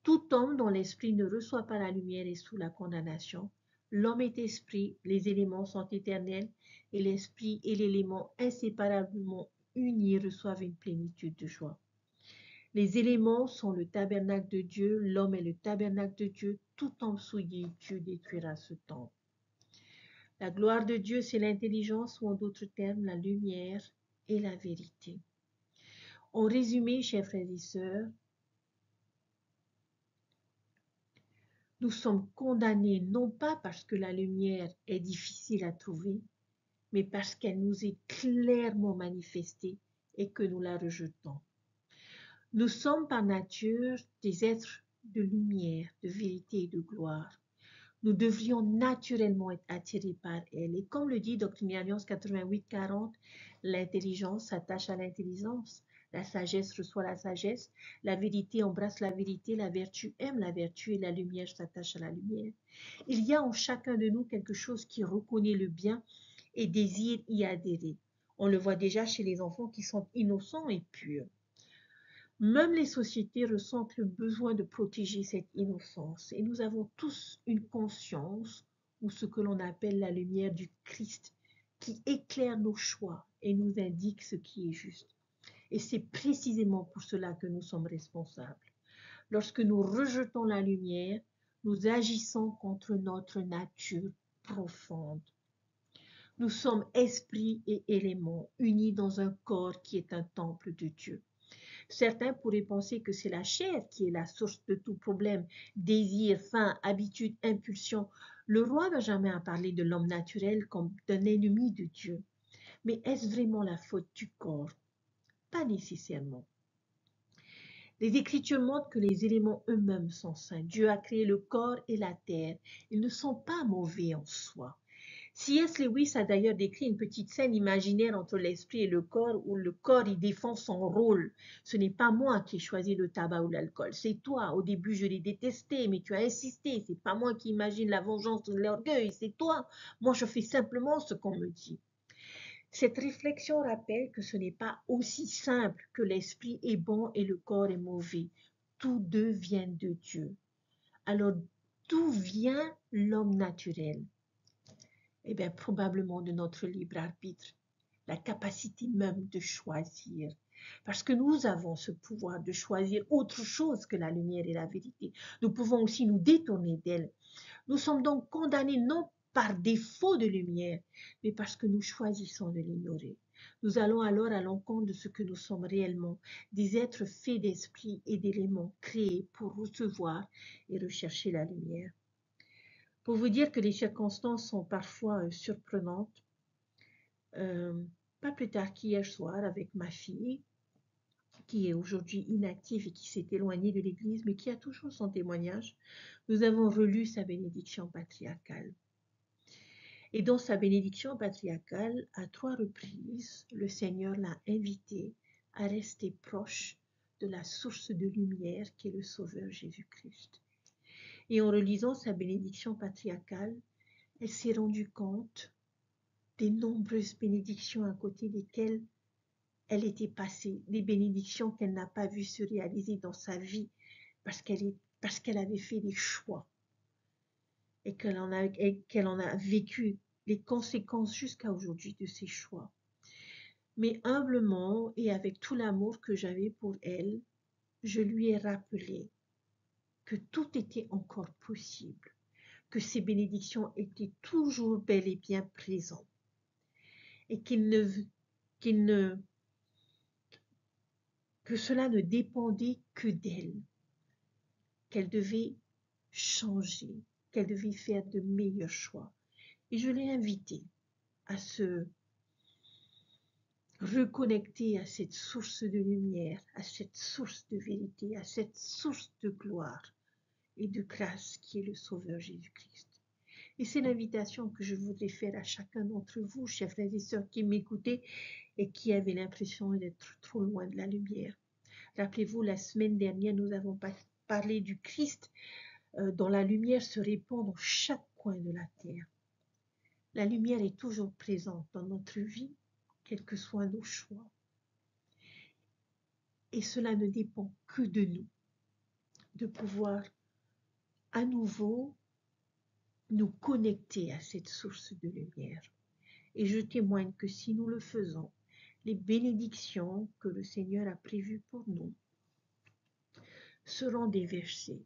Tout homme dont l'esprit ne reçoit pas la lumière est sous la condamnation. L'homme est esprit, les éléments sont éternels et l'esprit et l'élément inséparablement unis reçoivent une plénitude de joie. Les éléments sont le tabernacle de Dieu, l'homme est le tabernacle de Dieu, tout temple souillé, Dieu détruira ce temple. La gloire de Dieu, c'est l'intelligence, ou en d'autres termes, la lumière et la vérité. En résumé, chers frères et sœurs, nous sommes condamnés non pas parce que la lumière est difficile à trouver, mais parce qu'elle nous est clairement manifestée et que nous la rejetons. Nous sommes par nature des êtres de lumière, de vérité et de gloire. Nous devrions naturellement être attirés par elle. Et comme le dit Doctrine et Alliance 88-40, l'intelligence s'attache à l'intelligence, la sagesse reçoit la sagesse, la vérité embrasse la vérité, la vertu aime la vertu et la lumière s'attache à la lumière. Il y a en chacun de nous quelque chose qui reconnaît le bien et désire y adhérer. On le voit déjà chez les enfants qui sont innocents et purs. Même les sociétés ressentent le besoin de protéger cette innocence et nous avons tous une conscience ou ce que l'on appelle la lumière du Christ qui éclaire nos choix et nous indique ce qui est juste. Et c'est précisément pour cela que nous sommes responsables. Lorsque nous rejetons la lumière, nous agissons contre notre nature profonde. Nous sommes esprit et éléments unis dans un corps qui est un temple de Dieu. Certains pourraient penser que c'est la chair qui est la source de tout problème, désir, faim, habitude, impulsion. Le roi Benjamin a parlé de l'homme naturel comme d'un ennemi de Dieu. Mais est-ce vraiment la faute du corps? Pas nécessairement. Les Écritures montrent que les éléments eux-mêmes sont saints. Dieu a créé le corps et la terre. Ils ne sont pas mauvais en soi. C.S. Lewis a d'ailleurs décrit une petite scène imaginaire entre l'esprit et le corps où le corps y défend son rôle. Ce n'est pas moi qui ai choisi le tabac ou l'alcool, c'est toi. Au début, je l'ai détesté, mais tu as insisté. C'est pas moi qui imagine la vengeance ou l'orgueil, c'est toi. Moi, je fais simplement ce qu'on me dit. Cette réflexion rappelle que ce n'est pas aussi simple que l'esprit est bon et le corps est mauvais. Tous deux viennent de Dieu. Alors, d'où vient l'homme naturel? Eh bien, probablement de notre libre arbitre, la capacité même de choisir. Parce que nous avons ce pouvoir de choisir autre chose que la lumière et la vérité. Nous pouvons aussi nous détourner d'elle. Nous sommes donc condamnés non par défaut de lumière, mais parce que nous choisissons de l'ignorer. Nous allons alors à l'encontre de ce que nous sommes réellement, des êtres faits d'esprit et d'éléments créés pour recevoir et rechercher la lumière. Pour vous dire que les circonstances sont parfois surprenantes, pas plus tard qu'hier soir avec ma fille, qui est aujourd'hui inactive et qui s'est éloignée de l'Église, mais qui a toujours son témoignage, nous avons relu sa bénédiction patriarcale. Et dans sa bénédiction patriarcale, à 3 reprises, le Seigneur l'a invité à rester proche de la source de lumière qui est le Sauveur Jésus-Christ. Et en relisant sa bénédiction patriarcale, elle s'est rendue compte des nombreuses bénédictions à côté desquelles elle était passée, des bénédictions qu'elle n'a pas vues se réaliser dans sa vie parce qu'elle avait fait des choix et qu'elle en a vécu les conséquences jusqu'à aujourd'hui de ses choix. Mais humblement et avec tout l'amour que j'avais pour elle, je lui ai rappelé que tout était encore possible, que ces bénédictions étaient toujours bel et bien présentes et que cela ne dépendait que d'elle, qu'elle devait changer, qu'elle devait faire de meilleurs choix. Et je l'ai invitée à se reconnecter à cette source de lumière, à cette source de vérité, à cette source de gloire et de grâce qui est le Sauveur Jésus-Christ. Et c'est l'invitation que je voudrais faire à chacun d'entre vous, chers frères et sœurs qui m'écoutez et qui avaient l'impression d'être trop loin de la lumière. Rappelez-vous, la semaine dernière, nous avons parlé du Christ dont la lumière se répand dans chaque coin de la terre. La lumière est toujours présente dans notre vie, quels que soient nos choix. Et cela ne dépend que de nous, de pouvoir à nouveau nous connecter à cette source de lumière. Et je témoigne que si nous le faisons, les bénédictions que le Seigneur a prévues pour nous seront déversées.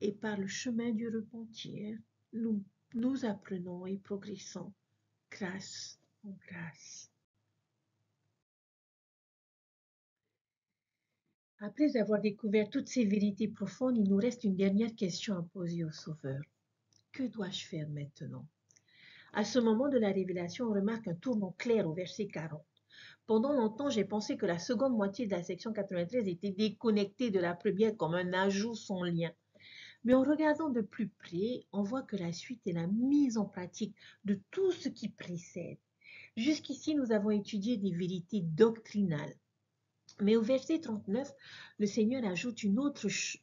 Et par le chemin du repentir, nous apprenons et progressons grâce en grâce. Après avoir découvert toutes ces vérités profondes, il nous reste une dernière question à poser au Sauveur. Que dois-je faire maintenant? À ce moment de la révélation, on remarque un tournant clair au verset 40. Pendant longtemps, j'ai pensé que la seconde moitié de la section 93 était déconnectée de la première comme un ajout sans lien. Mais en regardant de plus près, on voit que la suite est la mise en pratique de tout ce qui précède. Jusqu'ici, nous avons étudié des vérités doctrinales. Mais au verset 39, le Seigneur ajoute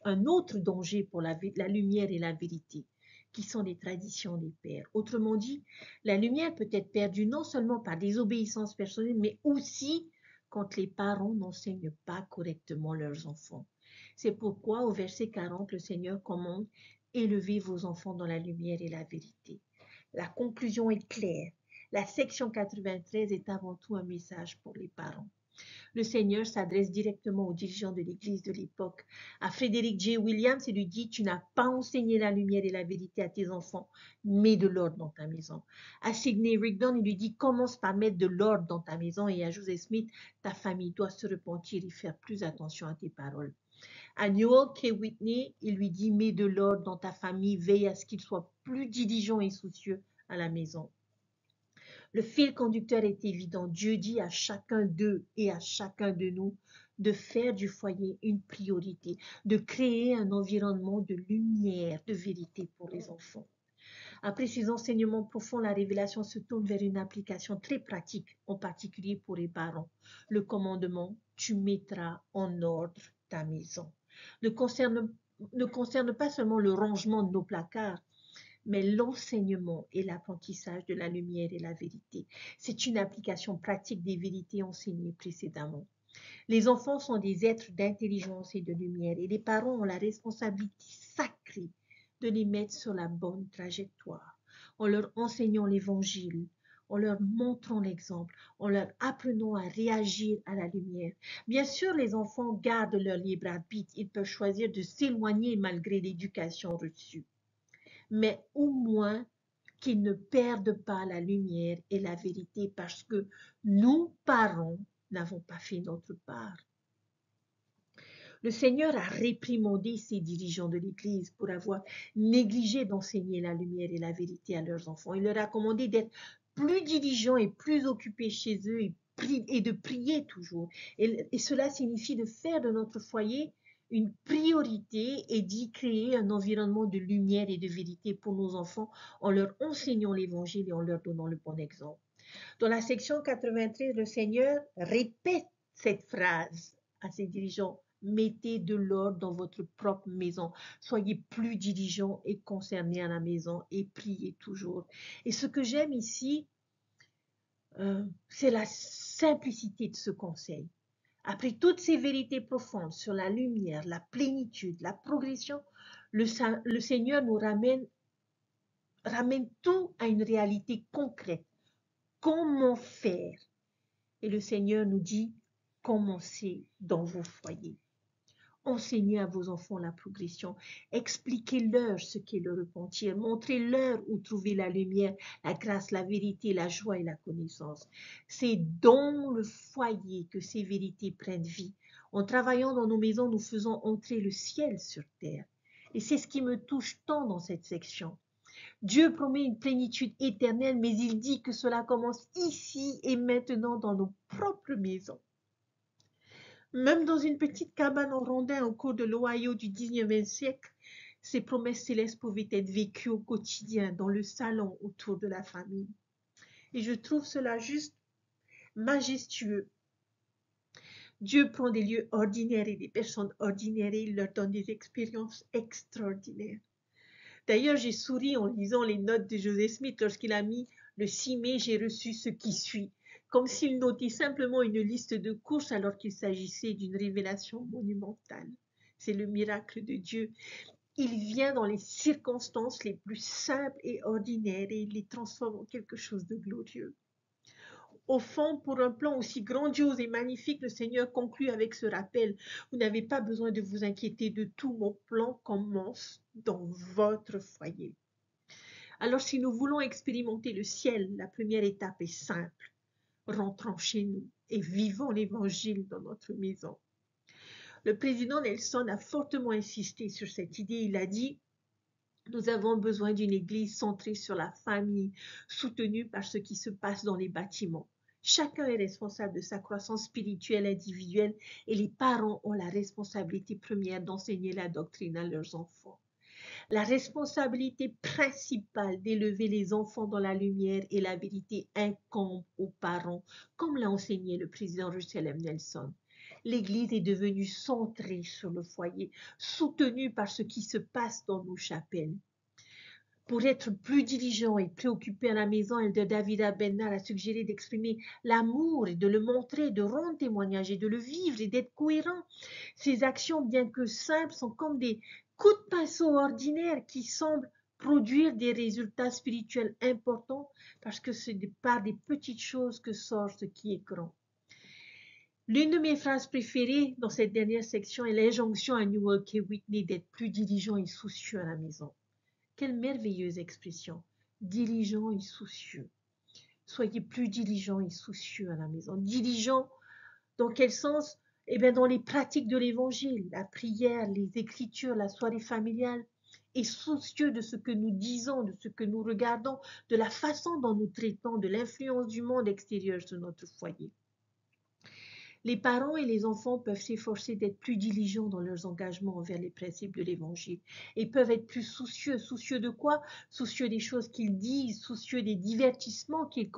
un autre danger pour la lumière et la vérité, qui sont les traditions des pères. Autrement dit, la lumière peut être perdue non seulement par désobéissance personnelle, mais aussi quand les parents n'enseignent pas correctement leurs enfants. C'est pourquoi au verset 40, le Seigneur commande « Élevez vos enfants dans la lumière et la vérité ». La conclusion est claire. La section 93 est avant tout un message pour les parents. Le Seigneur s'adresse directement aux dirigeants de l'Église de l'époque. À Frédéric J. Williams, il lui dit « Tu n'as pas enseigné la lumière et la vérité à tes enfants, mets de l'ordre dans ta maison. » À Sidney Rigdon, il lui dit « Commence par mettre de l'ordre dans ta maison. » Et à Joseph Smith, « Ta famille doit se repentir et faire plus attention à tes paroles. » À Newell K. Whitney, il lui dit « Mets de l'ordre dans ta famille, veille à ce qu'ils soient plus diligents et soucieux à la maison. » Le fil conducteur est évident. Dieu dit à chacun d'eux et à chacun de nous de faire du foyer une priorité, de créer un environnement de lumière, de vérité pour les enfants. Après ces enseignements profonds, la révélation se tourne vers une application très pratique, en particulier pour les parents. Le commandement « Tu mettras en ordre ta maison » ne concerne pas seulement le rangement de nos placards, mais l'enseignement et l'apprentissage de la lumière et la vérité. C'est une application pratique des vérités enseignées précédemment. Les enfants sont des êtres d'intelligence et de lumière et les parents ont la responsabilité sacrée de les mettre sur la bonne trajectoire en leur enseignant l'évangile, en leur montrant l'exemple, en leur apprenant à réagir à la lumière. Bien sûr, les enfants gardent leur libre arbitre, ils peuvent choisir de s'éloigner malgré l'éducation reçue. Mais au moins qu'ils ne perdent pas la lumière et la vérité parce que nous, parents, n'avons pas fait notre part. Le Seigneur a réprimandé ces dirigeants de l'Église pour avoir négligé d'enseigner la lumière et la vérité à leurs enfants. Il leur a commandé d'être plus diligents et plus occupés chez eux et de prier toujours. Et cela signifie de faire de notre foyer une priorité et d'y créer un environnement de lumière et de vérité pour nos enfants en leur enseignant l'évangile et en leur donnant le bon exemple. Dans la section 93, le Seigneur répète cette phrase à ses dirigeants, mettez de l'ordre dans votre propre maison. Soyez plus diligents et concernés à la maison et priez toujours. Et ce que j'aime ici, c'est la simplicité de ce conseil. Après toutes ces vérités profondes sur la lumière, la plénitude, la progression, le Seigneur nous ramène tout à une réalité concrète. Comment faire? Et le Seigneur nous dit, commencez dans vos foyers. Enseignez à vos enfants la progression. Expliquez-leur ce qu'est le repentir. Montrez-leur où trouver la lumière, la grâce, la vérité, la joie et la connaissance. C'est dans le foyer que ces vérités prennent vie. En travaillant dans nos maisons, nous faisons entrer le ciel sur terre. Et c'est ce qui me touche tant dans cette section. Dieu promet une plénitude éternelle, mais il dit que cela commence ici et maintenant dans nos propres maisons. Même dans une petite cabane en rondin au cours de l'Ohio du 19e siècle, ces promesses célestes pouvaient être vécues au quotidien, dans le salon, autour de la famille. Et je trouve cela juste majestueux. Dieu prend des lieux ordinaires et des personnes ordinaires et il leur donne des expériences extraordinaires. D'ailleurs, j'ai souri en lisant les notes de Joseph Smith lorsqu'il a mis « Le 6 mai, j'ai reçu ce qui suit », comme s'il notait simplement une liste de courses alors qu'il s'agissait d'une révélation monumentale. C'est le miracle de Dieu. Il vient dans les circonstances les plus simples et ordinaires et il les transforme en quelque chose de glorieux. Au fond, pour un plan aussi grandiose et magnifique, le Seigneur conclut avec ce rappel. Vous n'avez pas besoin de vous inquiéter de tout. Mon plan commence dans votre foyer. Alors, si nous voulons expérimenter le ciel, la première étape est simple. Rentrons chez nous et vivons l'évangile dans notre maison. Le président Nelson a fortement insisté sur cette idée. Il a dit: nous avons besoin d'une église centrée sur la famille, soutenue par ce qui se passe dans les bâtiments. Chacun est responsable de sa croissance spirituelle individuelle et les parents ont la responsabilité première d'enseigner la doctrine à leurs enfants. La responsabilité principale d'élever les enfants dans la lumière et la vérité incombe aux parents, comme l'a enseigné le président Russell M. Nelson. L'Église est devenue centrée sur le foyer, soutenue par ce qui se passe dans nos chapelles. Pour être plus diligent et préoccupé à la maison, Elder David Bennar a suggéré d'exprimer l'amour et de le montrer, de rendre témoignage et de le vivre et d'être cohérent. Ces actions, bien que simples, sont comme des coups de pinceau ordinaires qui semblent produire des résultats spirituels importants parce que c'est par des petites choses que sort ce qui est grand. L'une de mes phrases préférées dans cette dernière section est l'injonction à Newell K. Whitney d'être plus diligent et soucieux à la maison. Quelle merveilleuse expression, diligent et soucieux. Soyez plus diligent et soucieux à la maison. Diligent, dans quel sens? Eh bien, dans les pratiques de l'évangile, la prière, les écritures, la soirée familiale, et soucieux de ce que nous disons, de ce que nous regardons, de la façon dont nous traitons, de l'influence du monde extérieur sur notre foyer. Les parents et les enfants peuvent s'efforcer d'être plus diligents dans leurs engagements envers les principes de l'Évangile et peuvent être plus soucieux. Soucieux de quoi? Soucieux des choses qu'ils disent, soucieux des divertissements qu'ils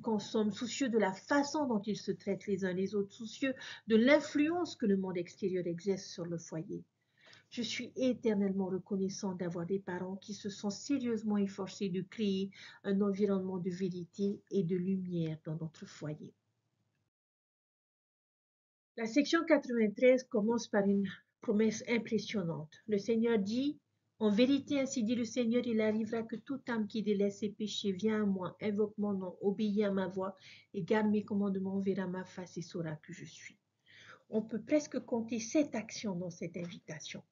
consomment, soucieux de la façon dont ils se traitent les uns les autres, soucieux de l'influence que le monde extérieur exerce sur le foyer. Je suis éternellement reconnaissant d'avoir des parents qui se sont sérieusement efforcés de créer un environnement de vérité et de lumière dans notre foyer. La section 93 commence par une promesse impressionnante. Le Seigneur dit: en vérité, ainsi dit le Seigneur, il arrivera que toute âme qui délaisse ses péchés vient à moi, invoque mon nom, obéit à ma voix et garde mes commandements, verra ma face et saura que je suis. On peut presque compter 7 actions dans cette invitation.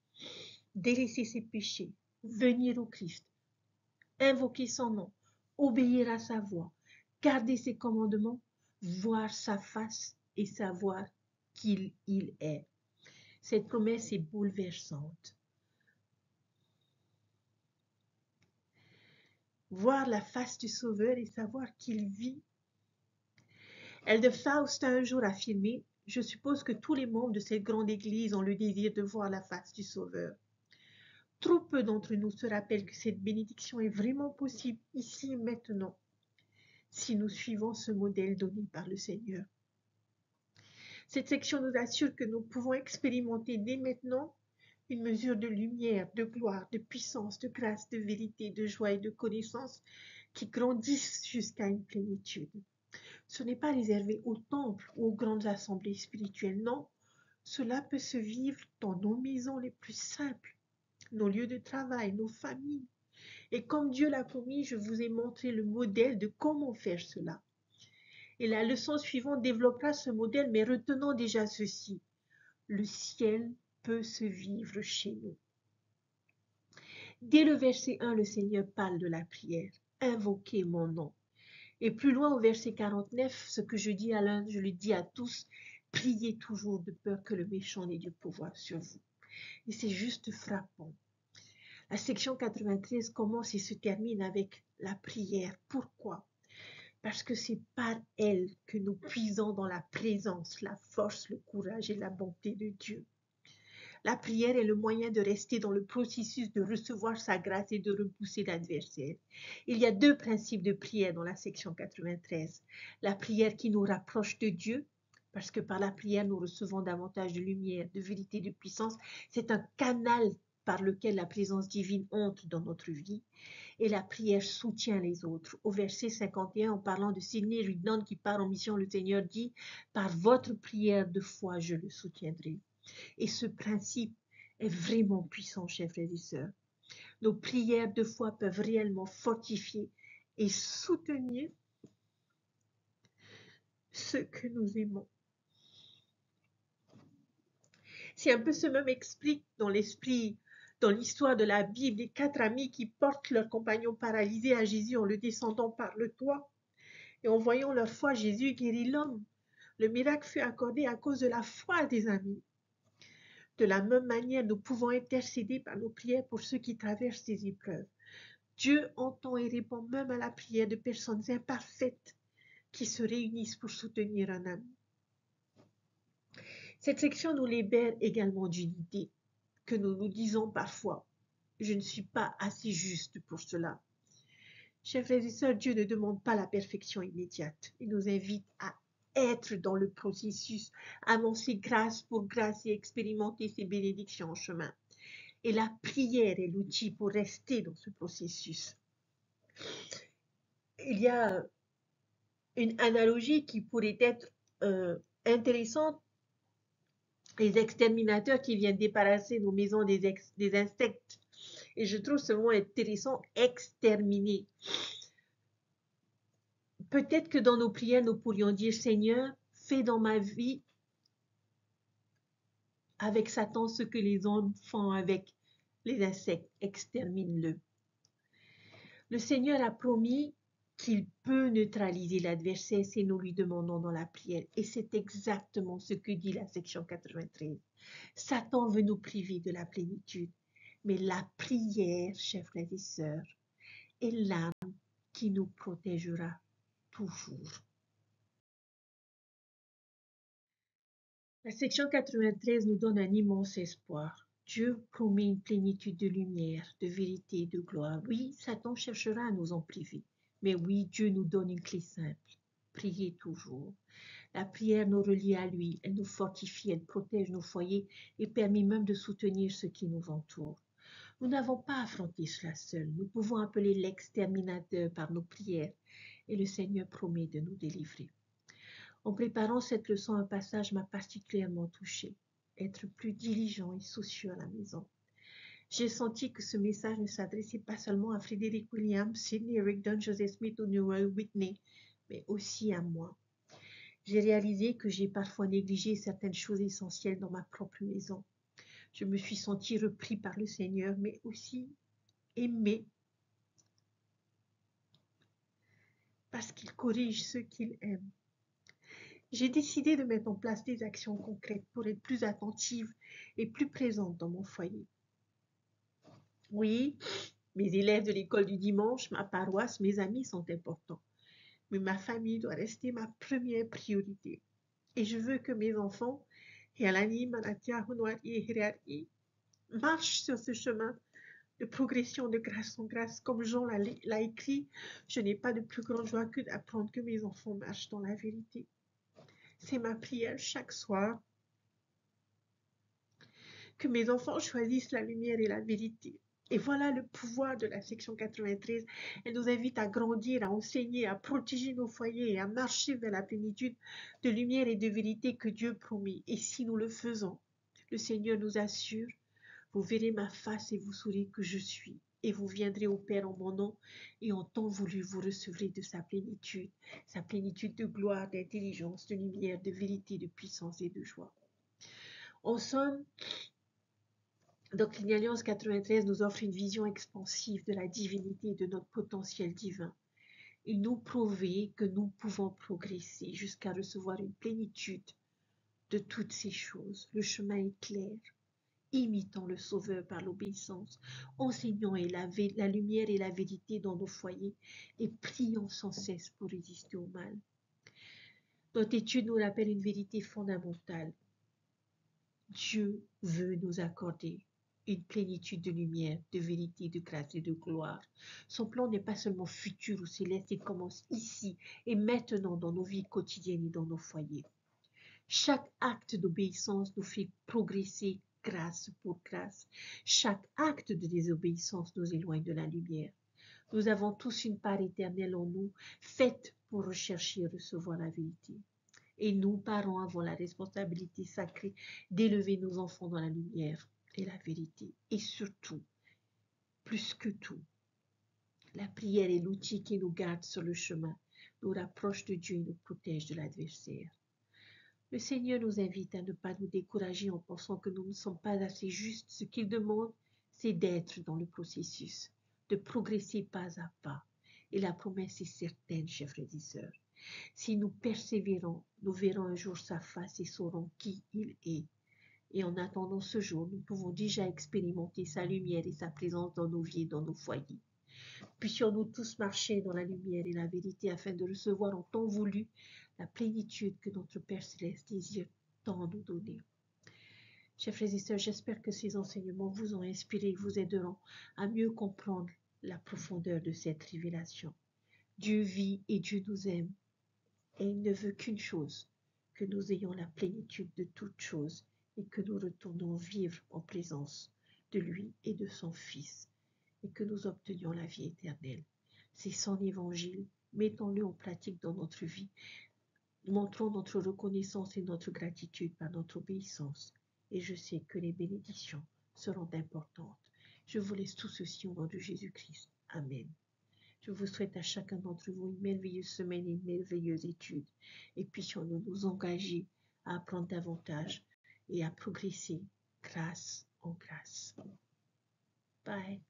Délaisser ses péchés, venir au Christ, invoquer son nom, obéir à sa voix, garder ses commandements, voir sa face et savoir qu'il est. Cette promesse est bouleversante. Voir la face du Sauveur et savoir qu'il vit. Elder Faust a un jour affirmé: je suppose que tous les membres de cette grande église ont le désir de voir la face du Sauveur. Trop peu d'entre nous se rappellent que cette bénédiction est vraiment possible ici et maintenant, si nous suivons ce modèle donné par le Seigneur. Cette section nous assure que nous pouvons expérimenter dès maintenant une mesure de lumière, de gloire, de puissance, de grâce, de vérité, de joie et de connaissance qui grandissent jusqu'à une plénitude. Ce n'est pas réservé au temple ou aux grandes assemblées spirituelles, non. Cela peut se vivre dans nos maisons les plus simples, nos lieux de travail, nos familles. Et comme Dieu l'a promis, je vous ai montré le modèle de comment faire cela. Et la leçon suivante développera ce modèle, mais retenons déjà ceci. Le ciel peut se vivre chez nous. Dès le verset 1, le Seigneur parle de la prière. Invoquez mon nom. Et plus loin au verset 49, ce que je dis à l'un, je le dis à tous, priez toujours de peur que le méchant n'ait du pouvoir sur vous. Et c'est juste frappant. La section 93 commence et se termine avec la prière. Pourquoi? Parce que c'est par elle que nous puisons dans la présence, la force, le courage et la bonté de Dieu. La prière est le moyen de rester dans le processus de recevoir sa grâce et de repousser l'adversaire. Il y a deux principes de prière dans la section 93. La prière qui nous rapproche de Dieu, parce que par la prière, nous recevons davantage de lumière, de vérité, de puissance. C'est un canal par lequel la présence divine entre dans notre vie. Et la prière soutient les autres. Au verset 51, en parlant de Sidney Rigdon qui part en mission, le Seigneur dit « Par votre prière de foi, je le soutiendrai ». Et ce principe est vraiment puissant, chers frères et sœurs. Nos prières de foi peuvent réellement fortifier et soutenir ceux que nous aimons. C'est un peu ce même explique dans l'histoire de la Bible, les 4 amis qui portent leur compagnon paralysé à Jésus en le descendant par le toit. Et en voyant leur foi, Jésus guérit l'homme. Le miracle fut accordé à cause de la foi des amis. De la même manière, nous pouvons intercéder par nos prières pour ceux qui traversent ces épreuves. Dieu entend et répond même à la prière de personnes imparfaites qui se réunissent pour soutenir un ami. Cette section nous libère également d'une idée que nous nous disons parfois. Je ne suis pas assez juste pour cela. Chers frères et sœurs, Dieu ne demande pas la perfection immédiate. Il nous invite à être dans le processus, avancer grâce pour grâce et expérimenter ses bénédictions en chemin. Et la prière est l'outil pour rester dans ce processus. Il y a une analogie qui pourrait être intéressante. Les exterminateurs qui viennent débarrasser nos maisons des insectes. Et je trouve ce mot intéressant, exterminer. Peut-être que dans nos prières, nous pourrions dire, Seigneur, fais dans ma vie avec Satan ce que les hommes font avec les insectes, extermine-le. Le Seigneur a promis qu'il peut neutraliser l'adversaire si nous lui demandons dans la prière. Et c'est exactement ce que dit la section 93. Satan veut nous priver de la plénitude. Mais la prière, chers frères et sœurs, est l'âme qui nous protégera toujours. La section 93 nous donne un immense espoir. Dieu promet une plénitude de lumière, de vérité et de gloire. Oui, Satan cherchera à nous en priver. Mais oui, Dieu nous donne une clé simple. Priez toujours. La prière nous relie à lui, elle nous fortifie, elle protège nos foyers et permet même de soutenir ceux qui nous entourent. Nous n'avons pas affronté cela seuls. Nous pouvons appeler l'exterminateur par nos prières et le Seigneur promet de nous délivrer. En préparant cette leçon, un passage m'a particulièrement touchée. Être plus diligent et soucieux à la maison. J'ai senti que ce message ne s'adressait pas seulement à Frédéric Williams, Sidney Rigdon, Joseph Smith ou Newell Whitney, mais aussi à moi. J'ai réalisé que j'ai parfois négligé certaines choses essentielles dans ma propre maison. Je me suis senti repris par le Seigneur, mais aussi aimé parce qu'il corrige ceux qu'il aime. J'ai décidé de mettre en place des actions concrètes pour être plus attentive et plus présente dans mon foyer. Oui, mes élèves de l'école du dimanche, ma paroisse, mes amis sont importants. Mais ma famille doit rester ma première priorité. Et je veux que mes enfants, marchent sur ce chemin de progression de grâce en grâce. Comme Jean l'a écrit, je n'ai pas de plus grande joie que d'apprendre que mes enfants marchent dans la vérité. C'est ma prière chaque soir, que mes enfants choisissent la lumière et la vérité. Et voilà le pouvoir de la section 93. Elle nous invite à grandir, à enseigner, à protéger nos foyers et à marcher vers la plénitude de lumière et de vérité que Dieu promet. Et si nous le faisons, le Seigneur nous assure, vous verrez ma face et vous saurez que je suis. Et vous viendrez au Père en mon nom, et en temps voulu, vous recevrez de sa plénitude de gloire, d'intelligence, de lumière, de vérité, de puissance et de joie. En somme, donc l'Alliance 93 nous offre une vision expansive de la divinité et de notre potentiel divin. Il nous prouve que nous pouvons progresser jusqu'à recevoir une plénitude de toutes ces choses. Le chemin est clair. Imitons le Sauveur par l'obéissance, enseignons la lumière et la vérité dans nos foyers et prions sans cesse pour résister au mal. Notre étude nous rappelle une vérité fondamentale. Dieu veut nous accorder une plénitude de lumière, de vérité, de grâce et de gloire. Son plan n'est pas seulement futur ou céleste, il commence ici et maintenant dans nos vies quotidiennes et dans nos foyers. Chaque acte d'obéissance nous fait progresser grâce pour grâce. Chaque acte de désobéissance nous éloigne de la lumière. Nous avons tous une part éternelle en nous, faite pour rechercher et recevoir la vérité. Et nous, parents, avons la responsabilité sacrée d'élever nos enfants dans la lumière et la vérité. Et surtout, plus que tout, la prière est l'outil qui nous garde sur le chemin, nous rapproche de Dieu et nous protège de l'adversaire. Le Seigneur nous invite à ne pas nous décourager en pensant que nous ne sommes pas assez justes. Ce qu'il demande, c'est d'être dans le processus, de progresser pas à pas. Et la promesse est certaine, chers frères et sœurs. Si nous persévérons, nous verrons un jour sa face et saurons qui il est. Et en attendant ce jour, nous pouvons déjà expérimenter sa lumière et sa présence dans nos vies et dans nos foyers. Puissions-nous tous marcher dans la lumière et la vérité afin de recevoir en temps voulu la plénitude que notre Père Céleste désire tant nous donner. Chers frères et sœurs, j'espère que ces enseignements vous ont inspiré et vous aideront à mieux comprendre la profondeur de cette révélation. Dieu vit et Dieu nous aime. Et il ne veut qu'une chose, que nous ayons la plénitude de toutes choses et que nous retournons vivre en présence de lui et de son Fils et que nous obtenions la vie éternelle. C'est son évangile, mettons-le en pratique dans notre vie, montrons notre reconnaissance et notre gratitude par notre obéissance. Et je sais que les bénédictions seront importantes. Je vous laisse tout ceci au nom de Jésus-Christ. Amen. Je vous souhaite à chacun d'entre vous une merveilleuse semaine et une merveilleuse étude. Et puissions-nous nous engager à apprendre davantage et à progresser grâce en grâce. Bye.